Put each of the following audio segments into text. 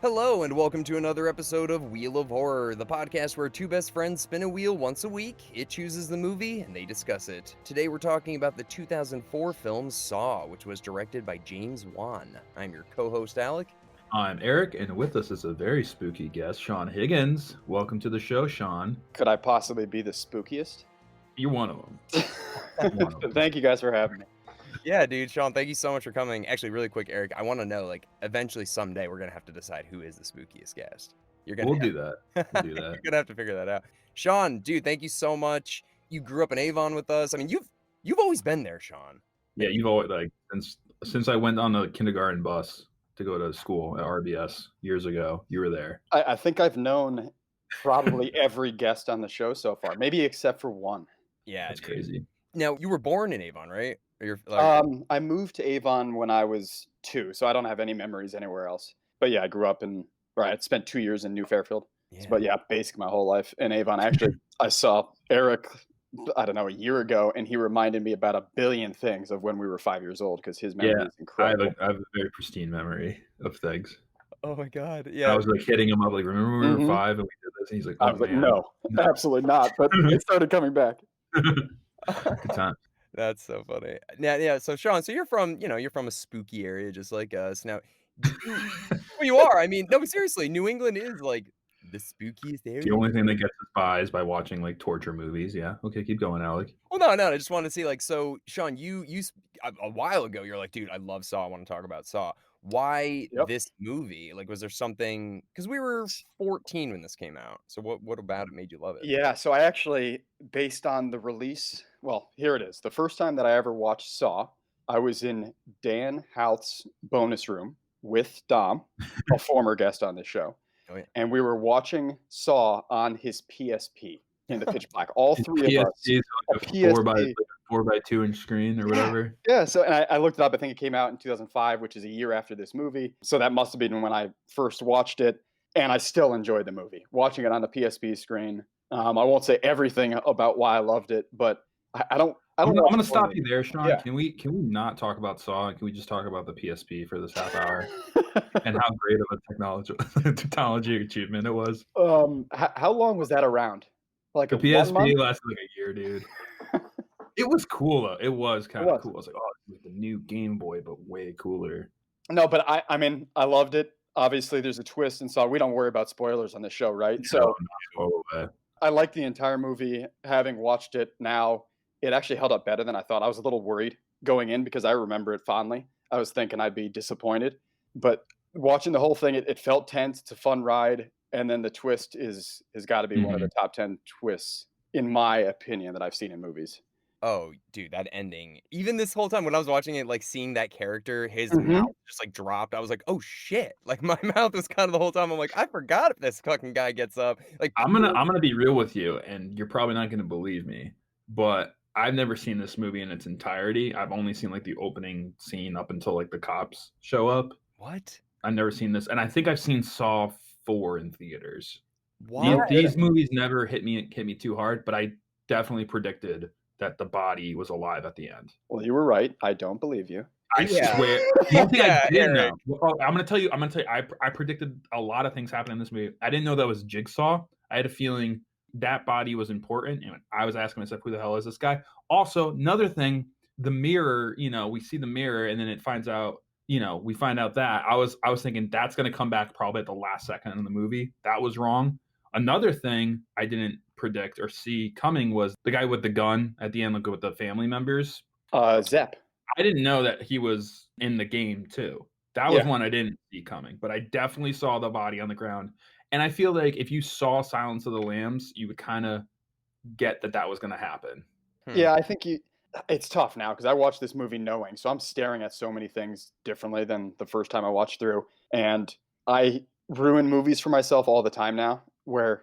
Hello, and welcome to another episode of Wheel of Horror, the podcast where two best friends spin a wheel once a week. It chooses the movie, and they discuss it. Today we're talking about the 2004 film Saw, which was directed by James Wan. I'm your co-host, Alec. I'm Eric, and with us is a very spooky guest, Sean Higgins. Welcome to the show, Sean. Could I possibly be the spookiest? You're one of them. Thank you guys for having me. Yeah, dude, Sean, thank you so much for coming. Actually, really quick, Eric, I want to know, eventually someday we're going to have to decide who is the spookiest guest. We'll do that. You're going to have to figure that out. Sean, dude, thank you so much. You grew up in Avon with us. I mean, you've always been there, Sean. Yeah, you've always, since I went on the kindergarten bus to go to school at RBS years ago, you were there. I think I've known probably every guest on the show so far, maybe except for one. Yeah, that's crazy. Now, you were born in Avon, right? I moved to Avon when I was 2, so I don't have any memories anywhere else. But yeah, I grew up I spent 2 years in New Fairfield. Yeah. But yeah, basically my whole life in Avon. Actually, I saw Eric, I don't know, a year ago, and he reminded me about a billion things of when we were 5 years old because his memory is incredible. I have a very pristine memory of things. Oh my God. Yeah. I was hitting him up, remember when we were 5 and we did this? And he's like, oh, I was like, no, absolutely not. But it started coming back. Good time. That's so funny. Yeah. So Sean, you're from a spooky area just like us. Now, well, you are. I mean, no, seriously, New England is the spookiest area. The only thing that gets us by is by watching torture movies. Yeah. Okay, keep going, Alec. Well, no. I just wanted to see so Sean, you a while ago, you're like, dude, I love Saw. I want to talk about Saw. Why this movie? Was there something? Because we were 14 when this came out. So what about it made you love it? Yeah. So I actually, based on the release, well, here it is. The first time that I ever watched Saw, I was in Dan Houth's bonus room with Dom, a former guest on this show. Oh, yeah. And we were watching Saw on his PSP in the pitch black. All three of us. A PSP. 4x2 inch screen or whatever. Yeah. So, and I looked it up. I think it came out in 2005, which is a year after this movie. So that must have been when I first watched it. And I still enjoyed the movie. Watching it on the PSP screen. I won't say everything about why I loved it, but I don't. I'm going to stop you there, Sean. Yeah. Can we not talk about Saw? Can we just talk about the PSP for this half hour and how great of a technology achievement it was? How long was that around? The PSP lasted a year, dude. It was cool though. It was kind of cool. I was like, oh, it's the new Game Boy, but way cooler. No, but I mean, I loved it. Obviously, there's a twist, and so we don't worry about spoilers on the show, right? So I like the entire movie. Having watched it now, it actually held up better than I thought. I was a little worried going in because I remember it fondly. I was thinking I'd be disappointed, but watching the whole thing, it felt tense. It's a fun ride, and then the twist has got to be one of the top 10 twists, in my opinion, that I've seen in movies. Oh, dude, that ending. Even this whole time when I was watching it, seeing that character, his mouth just dropped. I was like, oh shit. My mouth was kind of the whole time. I'm like, I forgot if this fucking guy gets up. I'm gonna be real with you, and you're probably not gonna believe me, but I've never seen this movie in its entirety. I've only seen the opening scene up until the cops show up. What? I've never seen this, and I think I've seen Saw 4 in theaters. What? These movies never hit me too hard, but I definitely predicted that the body was alive at the end. Well, you were right. I don't believe you. I swear. One thing I didn't know. Well, I'm gonna tell you. I predicted a lot of things happening in this movie. I didn't know that was Jigsaw. I had a feeling that body was important, and I was asking myself, who the hell is this guy? Also, another thing, the mirror. We see the mirror, and then it finds out. We find out that I was thinking that's gonna come back probably at the last second in the movie. That was wrong. Another thing I didn't predict or see coming was the guy with the gun at the end, with the family members. Zepp. I didn't know that he was in the game too. That was one I didn't see coming, but I definitely saw the body on the ground. And I feel like if you saw Silence of the Lambs, you would kind of get that was going to happen. Yeah, I think it's tough now because I watched this movie knowing, so I'm staring at so many things differently than the first time I watched through. And I ruin movies for myself all the time now, where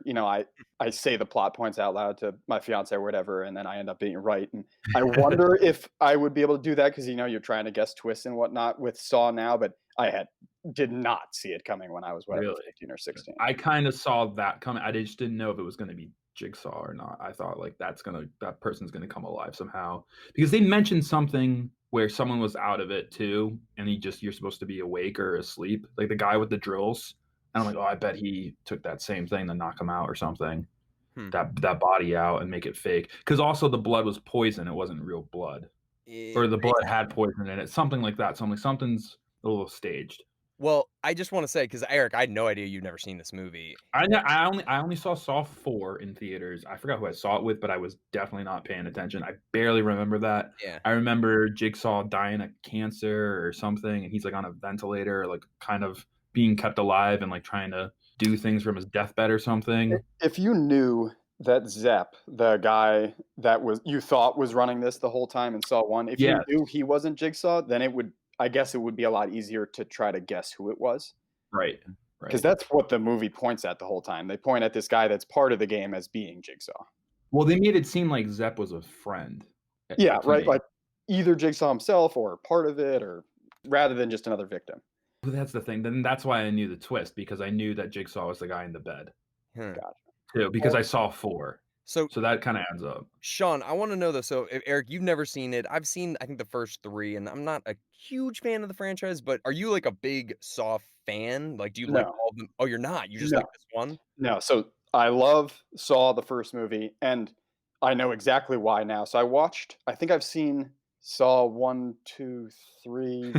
I say the plot points out loud to my fiance or whatever, and then I end up being right. And I wonder if I would be able to do that because you're trying to guess twists and whatnot with Saw now, but I did not see it coming when I was 15 or 16. I kind of saw that coming. I just didn't know if it was going to be Jigsaw or not. I thought that person's gonna come alive somehow, because they mentioned something where someone was out of it too, and you're supposed to be awake or asleep, like the guy with the drills. And I'm like, oh, I bet he took that same thing to knock him out or something. Hmm. That body out and make it fake. Because also the blood was poison. It wasn't real blood. Or the blood had poison in it. Something like that. So I'm like, something's a little staged. Well, I just want to say, because Eric, I had no idea you'd never seen this movie. I only saw Saw 4 in theaters. I forgot who I saw it with, but I was definitely not paying attention. I barely remember that. Yeah. I remember Jigsaw dying of cancer or something, and he's like on a ventilator, like kind of being kept alive and like trying to do things from his deathbed or something. If you knew that Zepp, the guy that you thought was running this the whole time in Saw 1, if you knew he wasn't Jigsaw, then I guess it would be a lot easier to try to guess who it was. Right. Because that's what the movie points at the whole time. They point at this guy that's part of the game as being Jigsaw. Well, they made it seem like Zepp was a friend. Yeah, right. Like either Jigsaw himself or part of it, or rather than just another victim. Well, that's the thing. Then that's why I knew the twist, because I knew that Jigsaw was the guy in the bed. Gotcha. Too, because I saw 4. So that kind of adds up. Sean, I want to know though. So Eric, you've never seen it. I've seen, I think, the first 3, and I'm not a huge fan of the franchise. But are you like a big Saw fan? Like, do you like all of them? Oh, you're not. You just like this one? No. So I love Saw, the first movie, and I know exactly why now. So I think I've seen Saw 1, 2, 3,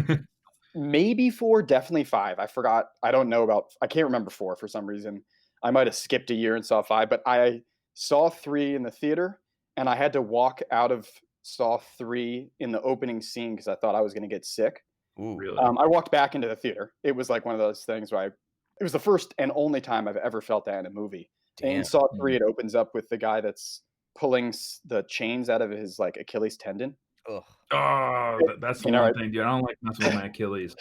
maybe 4, definitely 5. I forgot. I can't remember 4 for some reason. I might have skipped a year and saw 5, but I saw 3 in the theater, and I had to walk out of Saw 3 in the opening scene because I thought I was going to get sick. Ooh, really? I walked back into the theater. It was like one of those things where it was the first and only time I've ever felt that in a movie. Damn. In Saw 3, it opens up with the guy that's pulling the chains out of his like Achilles tendon. Ugh. Oh, that's the one thing, dude. I don't like messing with my Achilles.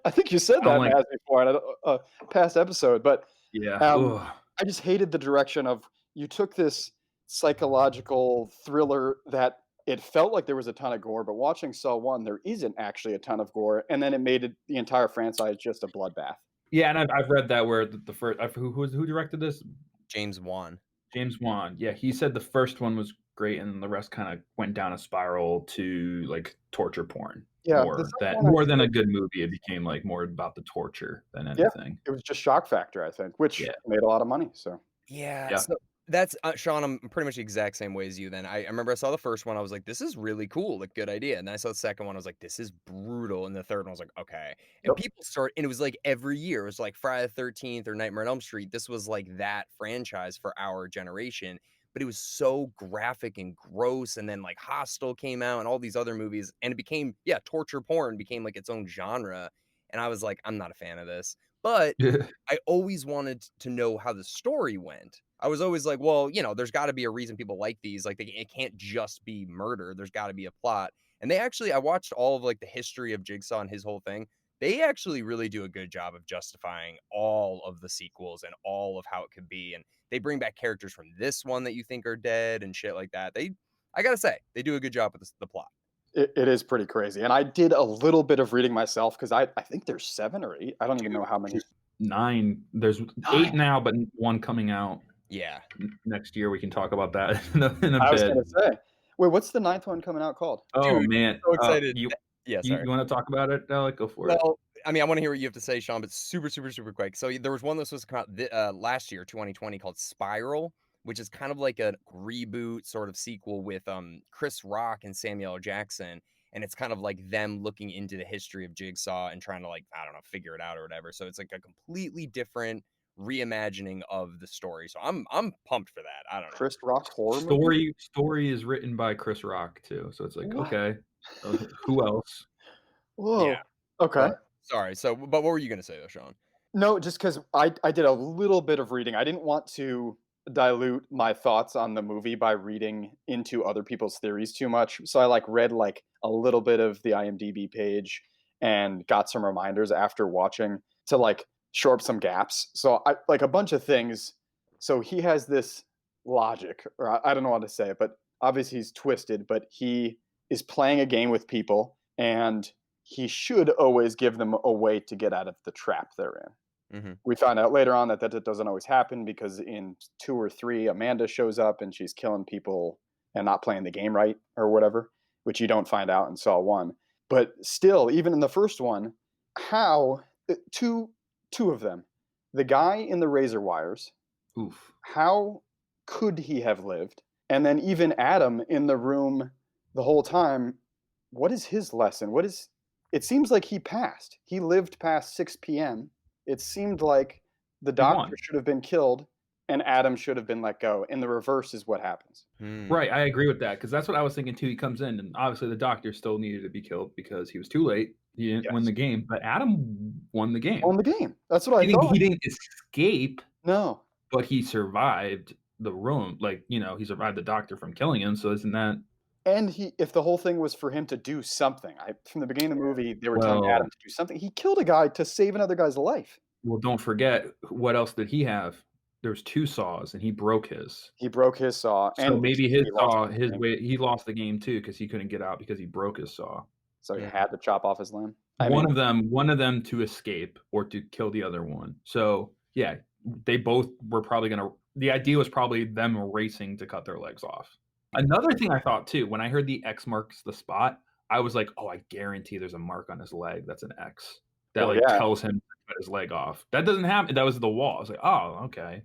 I think you said that before in a past episode, but yeah, I just hated the direction of you took this psychological thriller that it felt like there was a ton of gore, but watching Saw 1, there isn't actually a ton of gore, and then it made the entire franchise just a bloodbath. Yeah, and I've read that where the first who directed this? James Wan. James Wan. Yeah, he said the first one was great, and the rest kind of went down a spiral to like torture porn. Yeah, more than a good movie. It became like more about the torture than anything. Yeah, it was just shock factor, I think, which made a lot of money. So yeah. So that's Sean. I'm pretty much the exact same way as you. Then I remember I saw the first one. I was like, "This is really cool, like good idea." And then I saw the second one. I was like, "This is brutal." And the third one, I was like, "Okay." And people and it was like every year. It was like Friday the 13th or Nightmare on Elm Street. This was like that franchise for our generation. But it was so graphic and gross. And then like Hostel came out and all these other movies, and it became torture porn became like its own genre. And I was like, I'm not a fan of this. But I always wanted to know how the story went. I was always like, well, there's got to be a reason people like these. Like, it can't just be murder. There's got to be a plot. And I watched all of like the history of Jigsaw and his whole thing. They actually really do a good job of justifying all of the sequels and all of how it could be. And they bring back characters from this one that you think are dead and shit like that. I gotta say, they do a good job with the plot. It is pretty crazy. And I did a little bit of reading myself because I think there's 7 or 8. I don't even know how many. 9. There's 8 now, but 1 coming out. Yeah. Next year we can talk about that in a bit. I was gonna say. Wait, what's the 9th one coming out called? Oh, dude, man. I'm so excited. You want to talk about it, Alec? Go for it. Well, I mean, I want to hear what you have to say, Sean, but super, super, super quick. So there was one that was supposed to come out last year, 2020, called Spiral, which is kind of like a reboot sort of sequel with Chris Rock and Samuel L. Jackson. And it's kind of like them looking into the history of Jigsaw and trying to, like, I don't know, figure it out or whatever. So it's like a completely different reimagining of the story. So I'm pumped for that. I don't know. Chris Rock horror story is written by Chris Rock too. So it's like, okay, who else? Whoa. Yeah. Okay. Sorry. So, but what were you going to say though, Sean? No, just because I did a little bit of reading. I didn't want to dilute my thoughts on the movie by reading into other people's theories too much. So I read a little bit of the IMDb page and got some reminders after watching to shore up some gaps. So I a bunch of things. So he has this logic, or I don't know how to say it, but obviously he's twisted, but he is playing a game with people and he should always give them a way to get out of the trap they're in. Mm-hmm. We found out later on that doesn't always happen because in 2 or 3, Amanda shows up and she's killing people and not playing the game right or whatever, which you don't find out in Saw 1. But still, even in the first one, how two of them, the guy in the razor wires, Oof. how could he have lived? And then even Adam in the room the whole time, what is his lesson? It seems like he passed. He lived past 6 p.m. It seemed like the doctor should have been killed and Adam should have been let go. And the reverse is what happens. Right, I agree with that because that's what I was thinking too. He comes in, and obviously the doctor still needed to be killed because he was too late. He didn't win the game, but Adam won the game. Won the game. That's what I thought. He didn't escape. No, but he survived the room. Like, he survived the doctor from killing him. So isn't that? And if the whole thing was for him to do something, from the beginning of the movie, they were telling Adam to do something. He killed a guy to save another guy's life. Well, don't forget, what else did he have? There's 2 saws, and he broke his. He broke his saw. So and maybe his saw, he lost the game too because he couldn't get out because he broke his saw. So he had to chop off his limb. One of them to escape or to kill the other one. So yeah, they both were probably gonna. The idea was probably them racing to cut their legs off. Another thing I thought too, when I heard the X marks the spot, I was like, oh, I guarantee there's a mark on his leg that's an X that tells him to cut his leg off. That doesn't happen. That was the wall. I was like, oh, okay.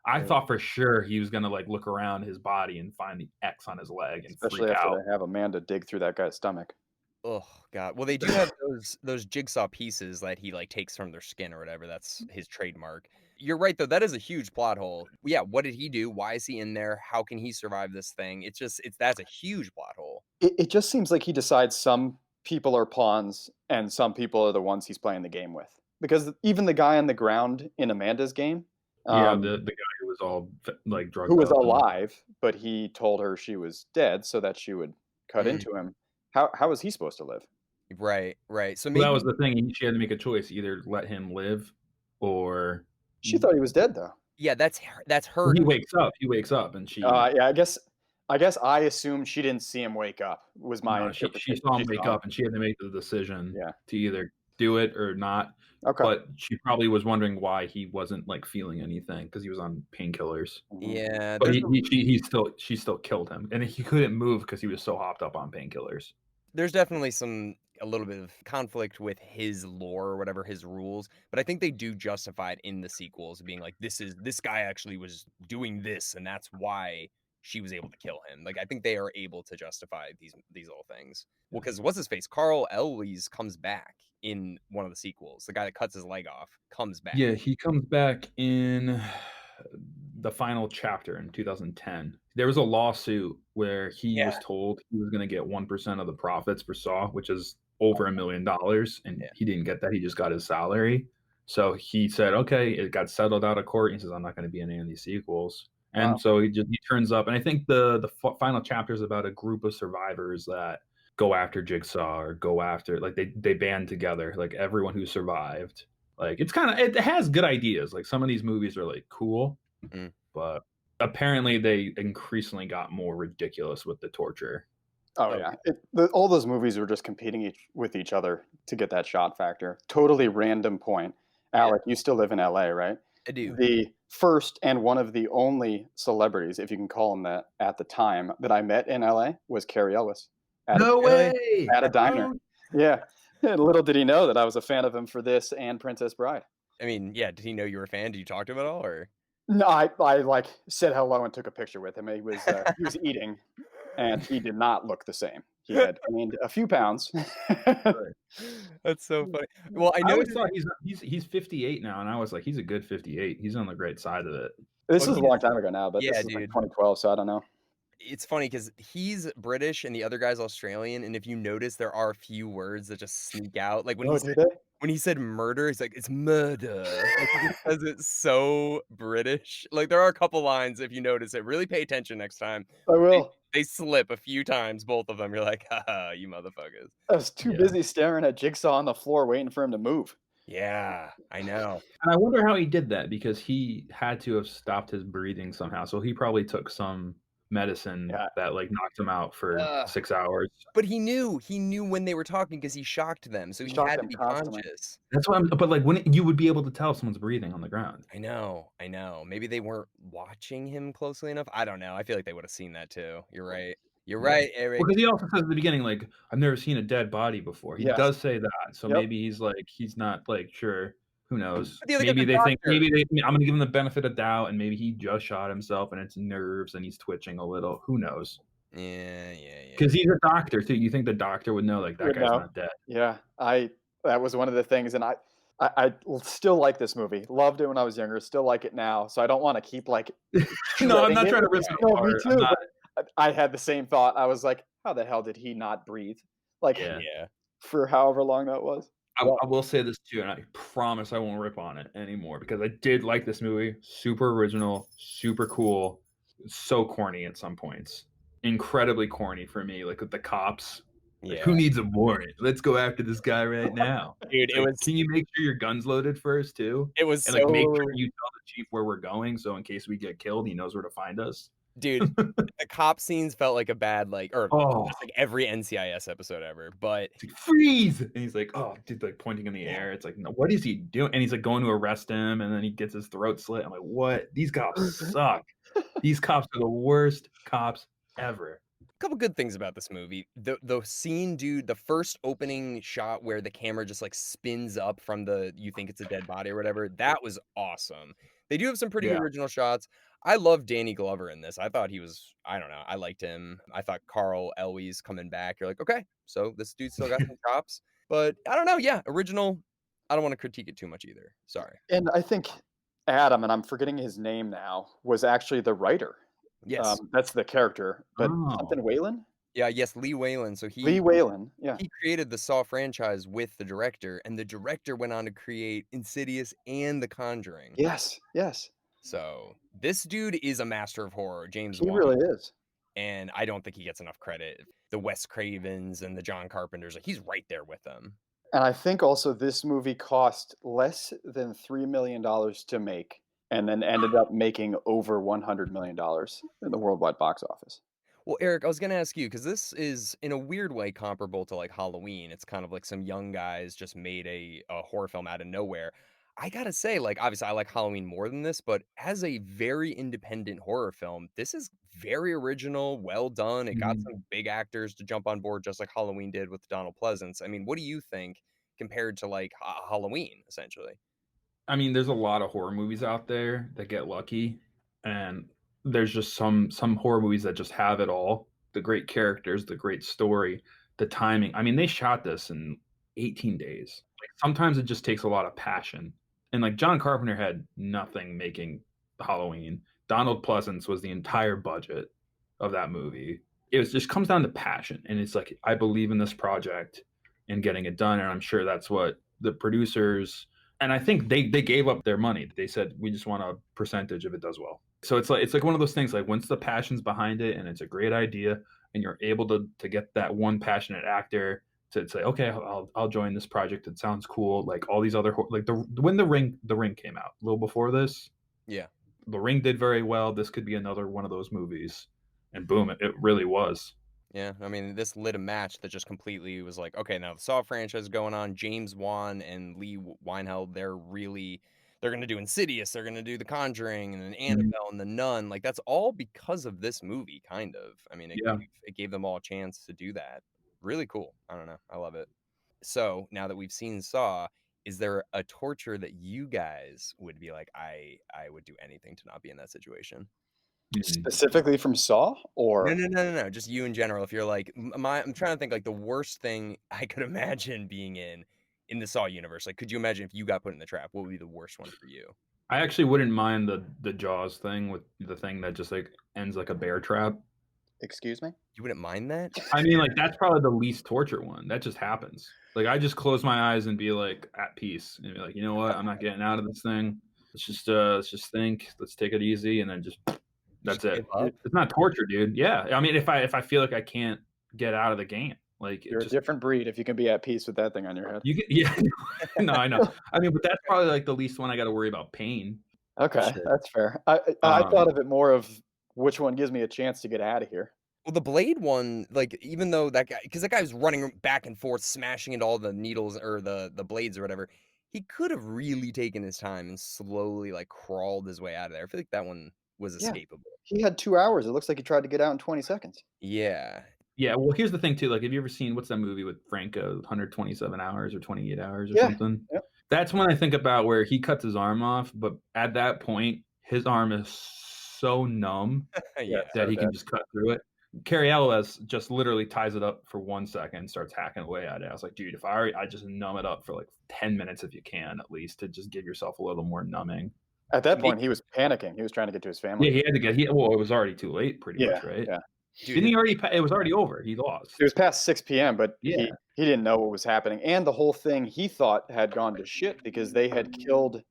I thought for sure he was gonna look around his body and find the X on his leg and especially after they have Amanda dig through that guy's stomach. Oh God! Well, they do have those jigsaw pieces that he takes from their skin or whatever. That's his trademark. You're right though. That is a huge plot hole. Yeah. What did he do? Why is he in there? How can he survive this thing? That's a huge plot hole. It just seems like he decides some people are pawns and some people are the ones he's playing the game with. Because even the guy on the ground in Amanda's game. The guy who was all drugged. Who was alive, but he told her she was dead so that she would cut into him. How was he supposed to live? Right. So maybe that was the thing. She had to make a choice: either let him live, or she thought he was dead. Though. Yeah, that's her. He wakes up, and she. Yeah, I guess I assumed she didn't see him wake up. Was my interpretation. She saw him wake up, and she had to make the decision. To either do it or not. Okay. But she probably was wondering why he wasn't feeling anything because he was on painkillers. Yeah. But she still killed him, and he couldn't move because he was so hopped up on painkillers. There's definitely a little bit of conflict with his lore or whatever, his rules, but I think they do justify it in the sequels, being like, this guy actually was doing this, and that's why she was able to kill him. I think they are able to justify these little things. Well, because what's his face? Carl Elwes comes back in one of the sequels. The guy that cuts his leg off comes back. Yeah, he comes back in the final chapter in 2010. There was a lawsuit where he was told he was going to get 1% of the profits for Saw, which is over $1 million, and he didn't get that. He just got his salary. So he said, okay, it got settled out of court. He says, I'm not going to be in any of these sequels. And so he turns up, and I think the final chapter is about a group of survivors that go after Jigsaw or go after, they band together, everyone who survived. It has good ideas. Some of these movies are cool, but apparently they increasingly got more ridiculous with the torture. Oh yeah, all those movies were just competing with each other to get that shot factor. Totally random point. Alec, you still live in LA, right? I do. The first and one of the only celebrities, if you can call him that, at the time that I met in LA was Carrie Ellis. No way! At a diner. Yeah. And little did he know that I was a fan of him for this and Princess Bride. I mean, yeah. Did he know you were a fan? Did you talk to him at all, or? No, I said hello and took a picture with him. He was eating, and he did not look the same. He had gained a few pounds. That's so funny. Well, I know he's 58 now, and I was like, he's a good 58. He's on the great side of it. This is a long time ago now, but this is 2012, so I don't know. It's funny because he's British and the other guy's Australian, and if you notice, there are a few words that just sneak out. When he said murder, he's like, it's murder. Because it's so British. There are a couple lines, if you notice it. Really pay attention next time. I will. They slip a few times, both of them. You're like, haha, you motherfuckers. I was too busy staring at Jigsaw on the floor waiting for him to move. Yeah, I know. And I wonder how he did that, because he had to have stopped his breathing somehow. So he probably took some medicine that knocked him out for 6 hours. But he knew when they were talking because he shocked them, so he had to be conscious. That's why but when you would be able to tell if someone's breathing on the ground. I know. Maybe they weren't watching him closely enough. I don't know. I feel like they would have seen that too. You're right. You're right, Erik. Because he also says at the beginning, I've never seen a dead body before. He does say that. So maybe he's he's not sure. Who knows? The other Maybe guy's a they think doctor. I'm gonna give him the benefit of doubt, and maybe he just shot himself and it's nerves and he's twitching a little. Who knows? Yeah. Because he's a doctor too. You think the doctor would know, like, that Would guy's know. not dead? Yeah, that was one of the things, and I still like this movie. Loved it when I was younger. Still like it now. So I don't want to keep like. No, I'm shredding not it. trying to rip it No, apart. me I'm too. not. But I had the same thought. I was like, how the hell did he not breathe? Like Yeah. for however long that was. I will say this too, and I promise I won't rip on it anymore because I did like this movie. Super original, super cool, so corny at some points. Incredibly corny for me, like with the cops. Like, who needs a warrant? Let's go after this guy right now. Dude, it was. Can you make sure your gun's loaded first too? It was And so. like make sure you tell the chief where we're going, so in case we get killed, he knows where to find us. Dude, the cop scenes felt like a bad just like every NCIS episode ever. But it's like, freeze, and he's like, oh, dude, like pointing in the air. It's like, no, what is he doing? And he's like going to arrest him, and then he gets his throat slit. I'm like, what? These cops suck. These cops are the worst cops ever. A couple good things about this movie. The scene, dude, the first opening shot where the camera just like spins up from you think it's a dead body or whatever, that was awesome. They do have some pretty original shots. I love Danny Glover in this. I thought he was, I don't know, I liked him. I thought Carl Elwes coming back. You're like, okay, so this dude still got some chops. But I don't know, yeah, original. I don't want to critique it too much either. Sorry. And I think Adam, and I'm forgetting his name now, was actually the writer. Yes. That's the character, but something Whalen? Yeah, yes, Lee Whalen. So Lee Whalen, yeah. He created the Saw franchise with the director, and the director went on to create Insidious and The Conjuring. Yes. So this dude is a master of horror, James He Wan. really is. And I don't think he gets enough credit. The Wes Cravens and the John Carpenters, like he's right there with them. And I think also this movie cost less than $3 million to make, and then ended up making over $100 million in the worldwide box office. Well, Eric, I was going to ask you, because this is, in a weird way, comparable to like Halloween. It's kind of like some young guys just made a horror film out of nowhere. I gotta say, like, obviously I like Halloween more than this, but as a very independent horror film, this is very original, well done. It got some big actors to jump on board, just like Halloween did with Donald Pleasance. I mean, what do you think compared to like Halloween, essentially? I mean, there's a lot of horror movies out there that get lucky, and there's just some horror movies that just have it all. The great characters, the great story, the timing. I mean, they shot this in 18 days. Like, sometimes it just takes a lot of passion. And like John Carpenter had nothing making Halloween. Donald Pleasance was the entire budget of that movie. It just comes down to passion. And it's like, I believe in this project and getting it done. And I'm sure that's what the producers, and I think they gave up their money. They said, we just want a percentage if it does well. So it's like one of those things, like once the passion's behind it and it's a great idea and you're able to get that one passionate actor to say, okay, I'll join this project. It sounds cool. Like all these other, like when the Ring came out a little before this. Yeah. The Ring did very well. This could be another one of those movies, and boom, it really was. Yeah. I mean, this lit a match that just completely was like, okay, now the Saw franchise is going on. James Wan and Lee Winehouse, they're going to do Insidious. They're going to do The Conjuring and then Annabelle and The Nun. Like that's all because of this movie, kind of. I mean, it gave them all a chance to do that. Really cool. I don't know. I love it. So now that we've seen Saw, is there a torture that you guys would be like, I would do anything to not be in that situation? Specifically from Saw, or No. Just you in general. If you're like, I'm trying to think like the worst thing I could imagine being in the Saw universe. Like, could you imagine if you got put in the trap? What would be the worst one for you? I actually wouldn't mind the Jaws thing with the thing that just like ends like a bear trap. Excuse me? You wouldn't mind that? I mean, like that's probably the least torture one. That just happens. Like I just close my eyes and be like at peace and be like, you know what? I'm not getting out of this thing. Let's just think. Let's take it easy, and then that's it. It's not torture, dude. Yeah, I mean, if I feel like I can't get out of the game, like you're a different breed if you can be at peace with that thing on your head. You can, yeah. No, I know. I mean, but that's probably like the least one I got to worry about pain. Okay, that's fair. I thought of it more of which one gives me a chance to get out of here. Well, the Blade one, like, even though that guy, because that guy was running back and forth, smashing into all the needles or the blades or whatever, he could have really taken his time and slowly, like, crawled his way out of there. I feel like that one was escapable. He had 2 hours. It looks like he tried to get out in 20 seconds. Yeah. Yeah, well, here's the thing, too. Like, have you ever seen, what's that movie with Franco, 127 hours or 28 hours or something? Yep. That's when I think about where he cuts his arm off, but at that point, his arm is so numb Yeah. that so he can dead. just cut through it. Carrie Ellis just literally ties it up for 1 second and starts hacking away at it. I was like, dude, if I just numb it up for like 10 minutes if you can, at least to just give yourself a little more numbing. At that point, he was panicking. He was trying to get to his Yeah, family. he had to get well, it was already too late, pretty Yeah, much, right? yeah. Dude, Didn't he already? It was already over. He lost. It was past 6 p.m., but Yeah. he didn't know what was happening, and the whole thing he thought had gone to shit because they had killed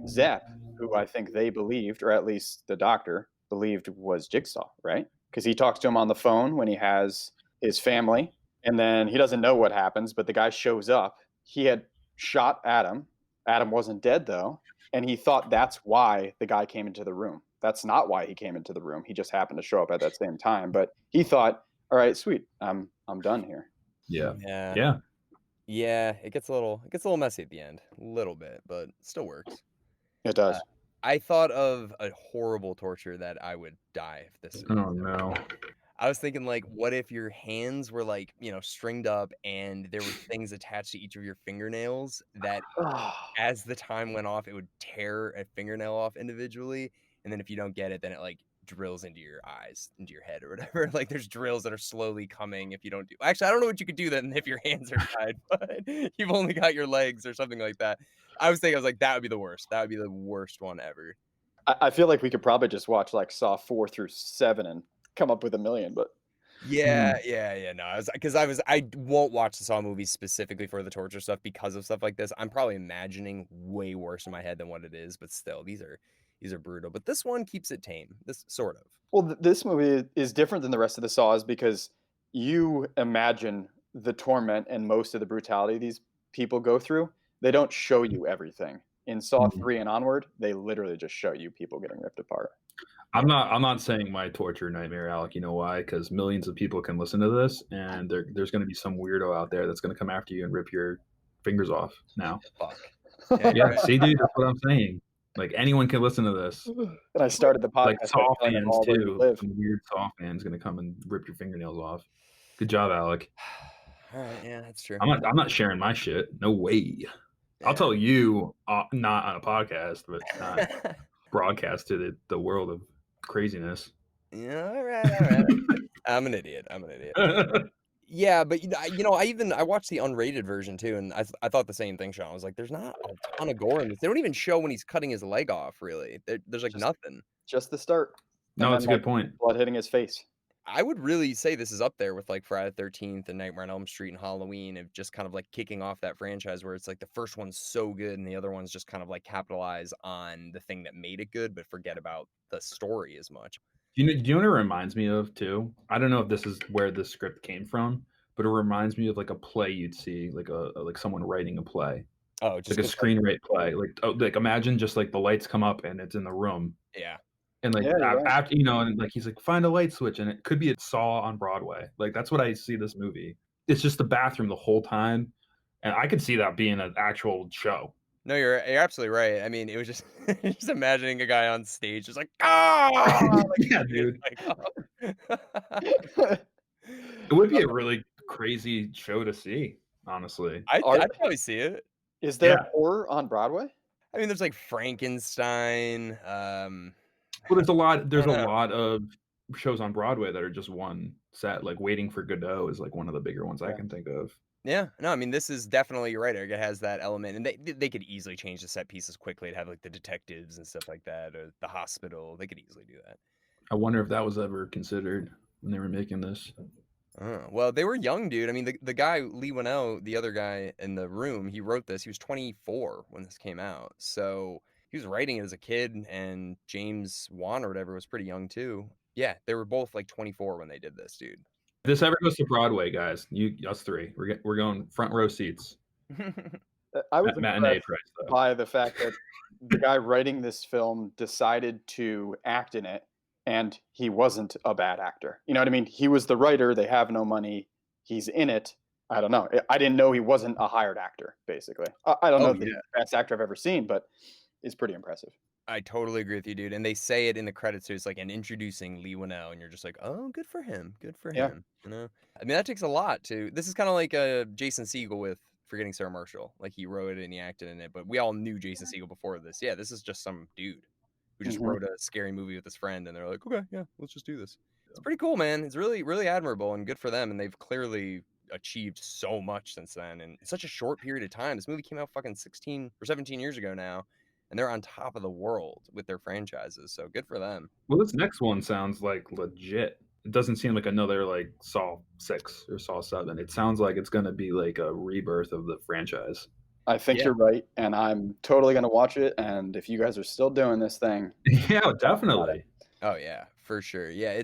Zepp, who I think they believed, or at least the doctor believed, was Jigsaw, right? Because he talks to him on the phone when he has his family, and then he doesn't know what happens, but the guy shows up. He had shot Adam. Adam wasn't dead though, and he thought that's why the guy came into the room. That's not why he came into the room. He just happened to show up at that same time, but he thought, all right, sweet. I'm done here. Yeah. Yeah. Yeah. Yeah, it gets a little messy at the end, a little bit, but still works. It does. I thought of a horrible torture that I would die if this. Oh no. I was thinking, like, what if your hands were like, stringed up and there were things attached to each of your fingernails that as the time went off, it would tear a fingernail off individually. And then if you don't get it, then it like drills into your eyes, into your head or whatever. Like there's drills that are slowly coming if you don't do. Actually, I don't know what you could do then if your hands are tied, but you've only got your legs or something like that. I was like, that would be the worst. That would be the worst one ever. I feel like we could probably just watch like Saw 4 through 7 and come up with a million, but Yeah. No, I won't watch the Saw movies specifically for the torture stuff because of stuff like this. I'm probably imagining way worse in my head than what it is, but still, these are brutal. But this one keeps it tame. This sort of. well, this movie is different than the rest of the Saws because you imagine the torment and most of the brutality these people go through. They don't show you everything. In Saw 3 and onward, they literally just show you people getting ripped apart. I'm not saying my torture nightmare, Alec. You know why? Because millions of people can listen to this, and there's going to be some weirdo out there that's going to come after you and rip your fingers off. Now, Fuck. yeah, see, dude, that's what I'm saying. Like anyone can listen to this. And I started the podcast Like Saw by telling them fans all where you too. live. Some weird Saw fans going to come and rip your fingernails off. Good job, Alec. All right, yeah, that's true. I'm not sharing my shit. No way. I'll tell you, not on a podcast, but not broadcast to the world of craziness. Yeah, all right. I'm an idiot. Yeah, but I watched the unrated version too, and I thought the same thing, Sean. I was like, there's not a ton of gore in this. They don't even show when he's cutting his leg off, really. There's like nothing. Just the start. No, that's a good point. Blood hitting his face. I would really say this is up there with like Friday the 13th and Nightmare on Elm Street and Halloween, of just kind of like kicking off that franchise where it's like the first one's so good and the other ones just kind of like capitalize on the thing that made it good, but forget about the story as much. Do you know what it reminds me of too? I don't know if this is where the script came from, but it reminds me of like a play you'd see, like someone writing a play. Oh, just like a screenwrite play. Like imagine just like the lights come up and it's in the room. Yeah. And like after and like he's like, find a light switch, and it could be a Saw on Broadway. Like that's what I see this movie. It's just the bathroom the whole time, and I could see that being an actual show. No, you're absolutely right. I mean, it was just just imagining a guy on stage just like, like, yeah, dude. It would be a really crazy show to see, honestly. I'd probably see it. Is there horror on Broadway? I mean, there's like Frankenstein. Well, there's a lot of shows on Broadway that are just one set. Like Waiting for Godot is like one of the bigger ones I can think of. Yeah, no, I mean, this is definitely, you're right, Eric. It has that element, and they could easily change the set pieces quickly to have like the detectives and stuff like that, or the hospital. They could easily do that. I wonder if that was ever considered when they were making this. Well, they were young, dude. I mean, the guy, Lee Winnell, the other guy in the room, he wrote this. He was 24 when this came out. So he was writing it as a kid, and James Wan or whatever was pretty young too. Yeah, they were both like 24 when they did this, dude. If this ever goes to Broadway, guys, us three, we're going front row seats. I was matinee impressed price, by the fact that the guy writing this film decided to act in it, and he wasn't a bad actor. You know what I mean? He was the writer. They have no money. He's in it. I don't know. I didn't know he wasn't a hired actor, basically. I don't know if he's the best actor I've ever seen, but it's pretty impressive. I totally agree with you, dude. And they say it in the credits too. It's like, and introducing Lee Winnell, and you're just like, oh, good for him. Good for him. You know? I mean, that takes a lot to. This is kind of like Jason Segel with forgetting Sarah Marshall. Like he wrote it and he acted in it, but we all knew Jason Segel before this. Yeah, this is just some dude who just wrote a scary movie with his friend, and they're like, okay, yeah, let's just do this. It's pretty cool, man. It's really, really admirable and good for them, and they've clearly achieved so much since then in such a short period of time. This movie came out fucking 16 or 17 years ago now, and they're on top of the world with their franchises, so good for them. Well, this next one sounds like legit. It doesn't seem like another like Saw 6 or Saw 7. It sounds like it's going to be like a rebirth of the franchise. I think you're right, and I'm totally going to watch it, and if you guys are still doing this thing. Yeah, definitely. Oh, yeah, for sure. Yeah,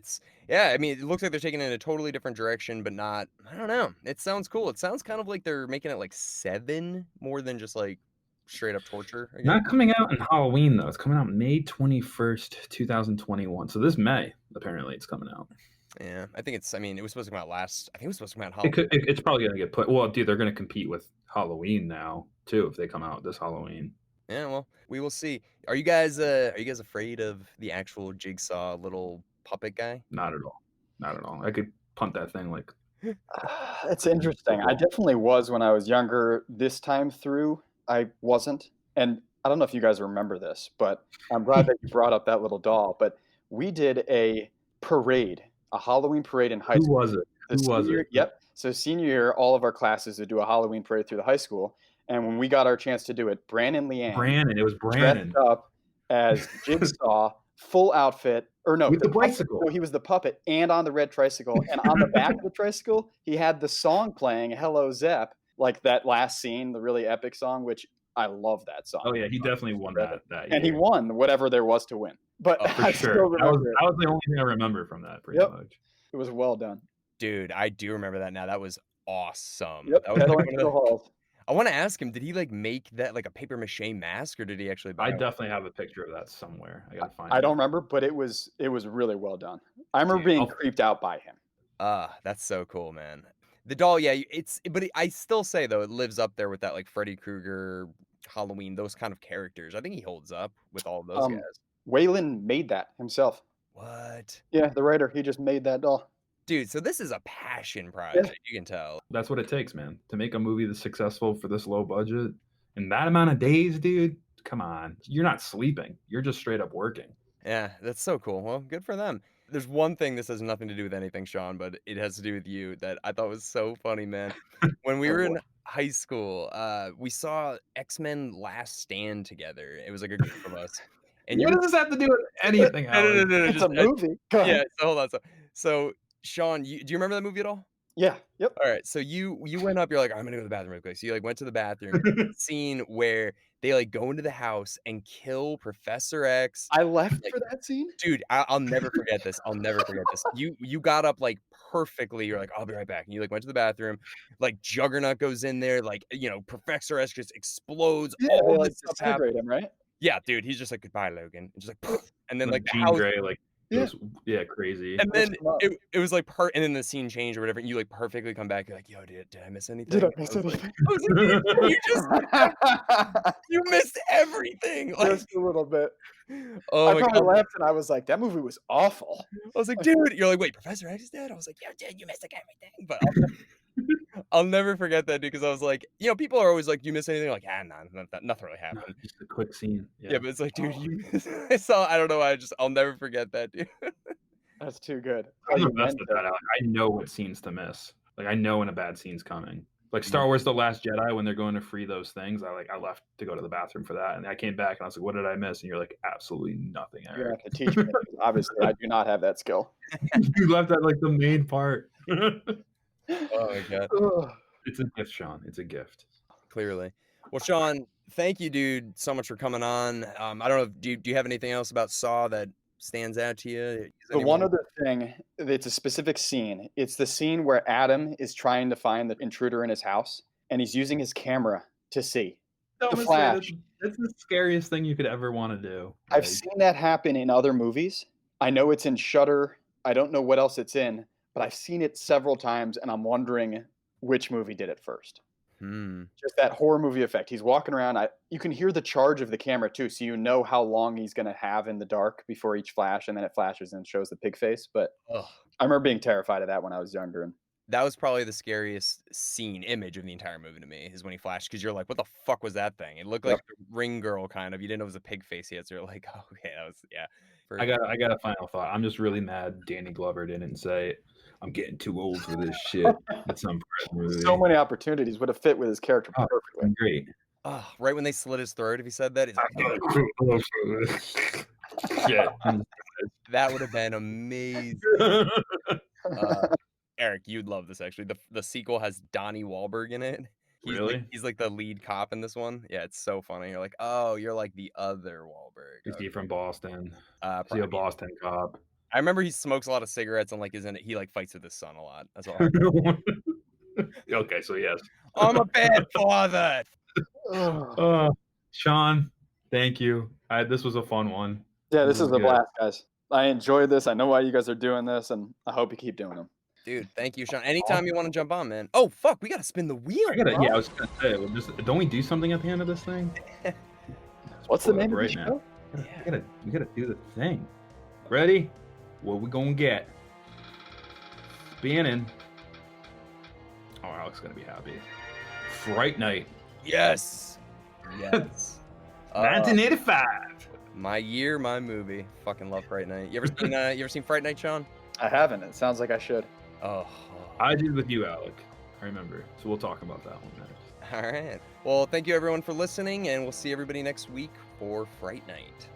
I mean, it looks like they're taking it in a totally different direction, but not, I don't know. It sounds cool. It sounds kind of like they're making it like 7 more than just like straight up torture. Again. Not coming out in Halloween, though. It's coming out May 21st, 2021. So this May, apparently, it's coming out. Yeah, I think it was supposed to come out I think it was supposed to come out Halloween. It's probably going to get put, well, dude, they're going to compete with Halloween now, too, if they come out this Halloween. Yeah, well, we will see. Are you guys afraid of the actual Jigsaw little puppet guy? Not at all. Not at all. I could punt that thing like. It's interesting. I definitely was when I was younger. This time through, I wasn't. And I don't know if you guys remember this, but I'm glad that you brought up that little doll. But we did a parade, a Halloween parade in high school. Who was it? Who was it? Yep. So senior year, all of our classes would do a Halloween parade through the high school. And when we got our chance to do it, Brandon Leanne. It was Brandon. Dressed up as Jigsaw, full outfit. Or no, with the bicycle. No, he was the puppet and on the red tricycle. And on the back of the tricycle, he had the song playing, Hello Zepp, like that last scene, the really epic song, which I love that song. Oh, yeah, he definitely won that year. And he won whatever there was to win. But for sure. That was the only thing I remember from that, pretty much. It was well done. Dude, I do remember that now. That was awesome. Yep. That was I want to ask him, did he like make that like a paper mache mask, or did he actually buy I definitely have a picture of that somewhere. I gotta find it. I don't remember, but it was really well done. I remember being creeped out by him. That's so cool, man. The doll, yeah, I still say though, it lives up there with that like Freddy Krueger, Halloween, those kind of characters. I think he holds up with all of those guys. Waylon made that himself. What? Yeah, the writer, he just made that doll. Dude, so this is a passion project, you can tell. That's what it takes, man. To make a movie that's successful for this low budget in that amount of days, dude, come on. You're not sleeping. You're just straight up working. Yeah, that's so cool. Well, good for them. There's one thing, this has nothing to do with anything, Sean, but it has to do with you, that I thought was so funny, man. When we were in high school, we saw X-Men Last Stand together. It was like a group of us. And what does this have to do with anything? No, it's a movie. Yeah, so hold on. So Sean, do you remember that movie at all? Yeah. Yep. All right. So you went up. You're like, I'm gonna go to the bathroom real quick. So you like went to the bathroom. Scene where they like go into the house and kill Professor X. I left for that scene, dude. I'll never forget this. I'll never forget this. You got up like perfectly. You're like, I'll be right back. And you like went to the bathroom. Like Juggernaut goes in there. Like Professor X just explodes. Yeah, all this just happened, right? Yeah, dude. He's just like, goodbye, Logan. And just like, poof. And then like Jean Grey, like. Yeah, crazy. And then it was like and then the scene changed or whatever, and you like perfectly come back. You're like, yo, did I miss anything? Did I miss anything? I was like, you missed everything. Like, just a little bit. Oh, I probably left and I was like, that movie was awful. I was like, dude, you're like, wait, Professor X is dead? I was like, yo, dude, you missed like everything. But I'll never forget that, dude, because I was like, people are always like, do you miss anything? Like, nothing really happened. No, just a quick scene. Yeah, but it's like, dude, I don't know. I'll never forget that, dude. That's too good. I'm the best at that. I know what scenes to miss. Like, I know when a bad scene's coming. Like Star Wars: The Last Jedi, when they're going to free those things, I left to go to the bathroom for that, and I came back and I was like, "What did I miss?" And you're like, "Absolutely nothing, Eric." You have to teach me. Obviously, I do not have that skill. You left at like the main part. Oh my god. It's a gift, Sean. It's a gift. Clearly. Well, Sean, thank you, dude, so much for coming on. I don't know. Do you have anything else about Saw that stands out to you? The one other thing, it's a specific scene. It's the scene where Adam is trying to find the intruder in his house, and he's using his camera to see. The Flash. That's the scariest thing you could ever want to do. I've seen that happen in other movies. I know it's in Shudder. I don't know what else it's in, but I've seen it several times, and I'm wondering which movie did it first. Just that horror movie effect. He's walking around. You can hear the charge of the camera too, so you know how long he's going to have in the dark before each flash, and then it flashes and shows the pig face. But I remember being terrified of that when I was younger. And That was probably the scariest image of the entire movie to me, is when he flashed, because you're like, "What the fuck was that thing?" It looked like the Ring Girl, kind of. You didn't know it was a pig face yet, so you're like, "Oh, okay, that was..." Yeah. I got a final thought. I'm just really mad Danny Glover didn't say, "I'm getting too old for this shit." At some movie. So many opportunities would have fit with his character perfectly. Great. Oh, right when they slit his throat, if he said that, he's like, shit. That would have been amazing. Erik, you'd love this actually. The sequel has Donnie Wahlberg in it. He's like the lead cop in this one. Yeah, it's so funny. You're like, oh, you're like the other Wahlberg. Is he from Boston? Is he Probably. a Boston cop? I remember he smokes a lot of cigarettes and like he like fights with his son a lot. That's all. Okay, so yes. I'm a bad father. Sean, thank you. This was a fun one. Yeah, this is a blast, guys. I enjoyed this. I know why you guys are doing this, and I hope you keep doing them. Dude, thank you, Sean. Anytime you want to jump on, man. Oh, fuck, we got to spin the wheel. Yeah, I was going to say, don't we do something at the end of this thing? What's the name of the show? Yeah. We gotta do the thing. Ready? What we gonna get? Spinning. Oh, Alec's gonna be happy. Fright Night. Yes. Yes. 1985. My year, my movie. Fucking love Fright Night. You ever seen Fright Night, Sean? I haven't. It sounds like I should. Oh. I did with you, Alec. I remember. So we'll talk about that one next. All right. Well, thank you everyone for listening, and we'll see everybody next week for Fright Night.